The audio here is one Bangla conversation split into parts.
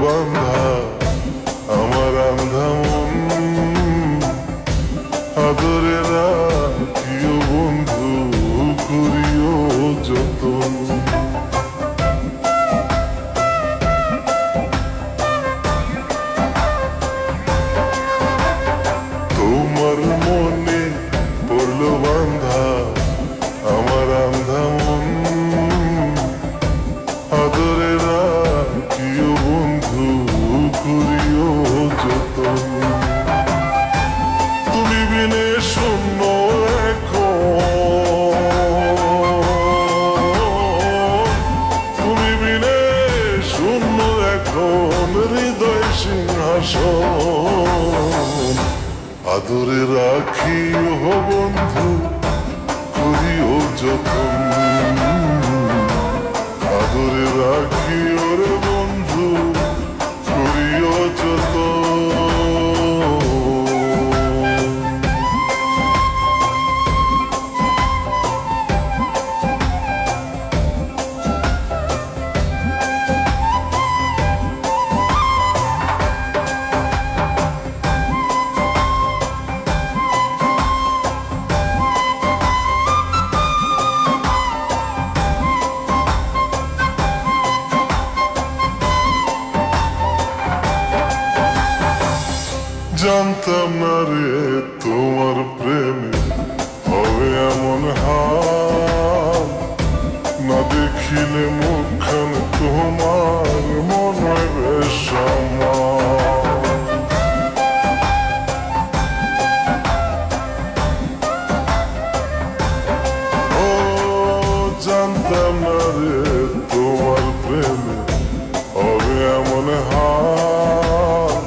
বান্ধা আমার আন্ধা মন, আদরে রাখিও বন্ধু করিও যতন। তোমার মনে পড়লো বান্ধা আমার আন্ধা মন, আদরে রাখিও বন্ধু করিও যতন। তুমি বিনে শূন্য এখন, তুমি বিনে শূন্য এখন হৃদয় সিংহাসন, আদরে রাখিও বন্ধু করিও যতন, আদরে রাখিও রে বন্ধু করিও যতন। জানতাম না রে তোমার প্রেমে হবে এমন হাল, না দেখিলে মুখখান তোমার মনে বেশ আমার। ও জানতাম না রে তোমার প্রেমে হবে এমন হাল,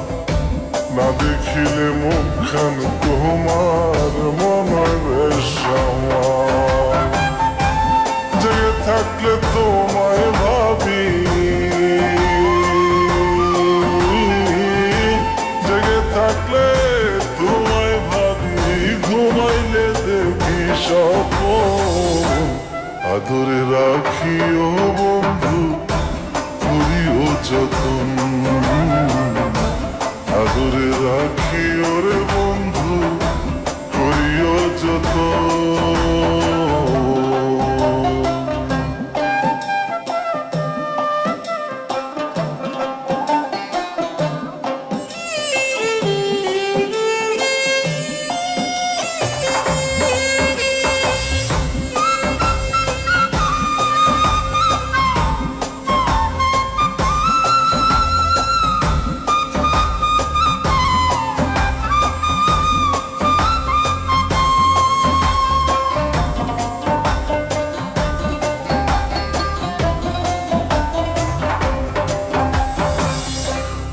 না দেখিলে মুখখান তোমার মনে বেশ আমার। জেগে থাকলে তোমায় ভাবি, জেগে থাকলে তোমায় ভাবি, ঘুমাইলে দেখি স্বপ্ন, আদরে রাখিও বন্ধু করিও যতন, আদরে রাখিও রে বন্ধু করিও যতন।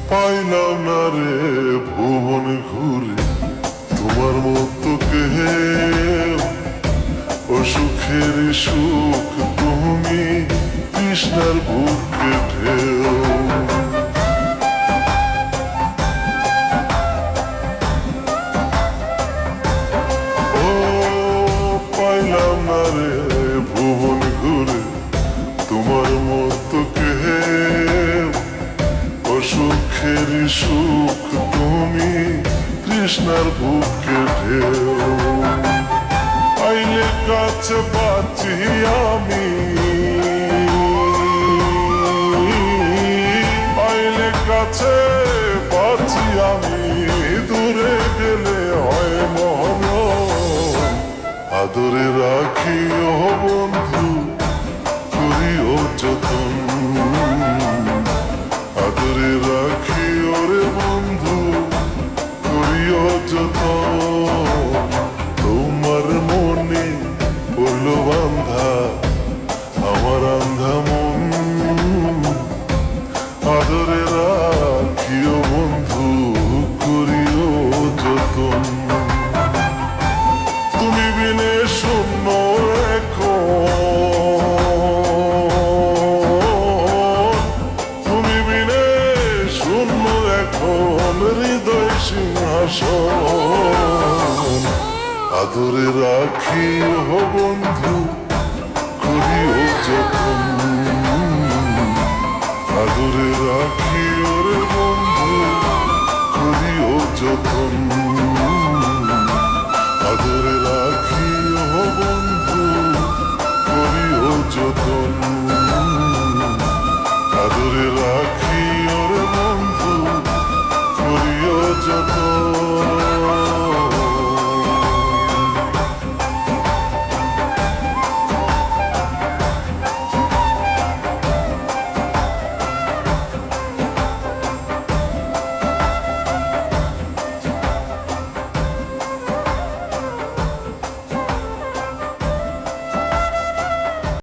পাইলাম না রে ভুবন ঘুরে তোমার মতো কেউ, ও সুখের সুখ তুমি কৃষ্ণার বুকে ঢেউ। ও পাইলাম না রে ভুবন ঘুরে তোমার মতো কেউ, সুখের সুখ তুমি কৃষ্ণার বুকে ঢেউ। আইলে কাছে বাঁচি আমি, আইলে কাছে বাঁচি আমি, দূরে গেলে হয় মরণ, আদরে রাখিও বন্ধু করিও যতন, আদরে রাখিও রে বন্ধু করিও যতন। তোমার মনে পড়লো বান্ধা আমার আন্ধা মন, আদরে রাখিও বন্ধু করিও যতন। তুমি বিনে শূন্য এখন, তুমি বিনে শূন্য এখন হৃদয় সিংহাসন, আদরে রাখিও বন্ধু করিও যতন, আদরে আদরে রাখি ওরে বন্ধু করিও যতন আদরে রাখি ও বন্ধু করিও যতন আদরে রাখি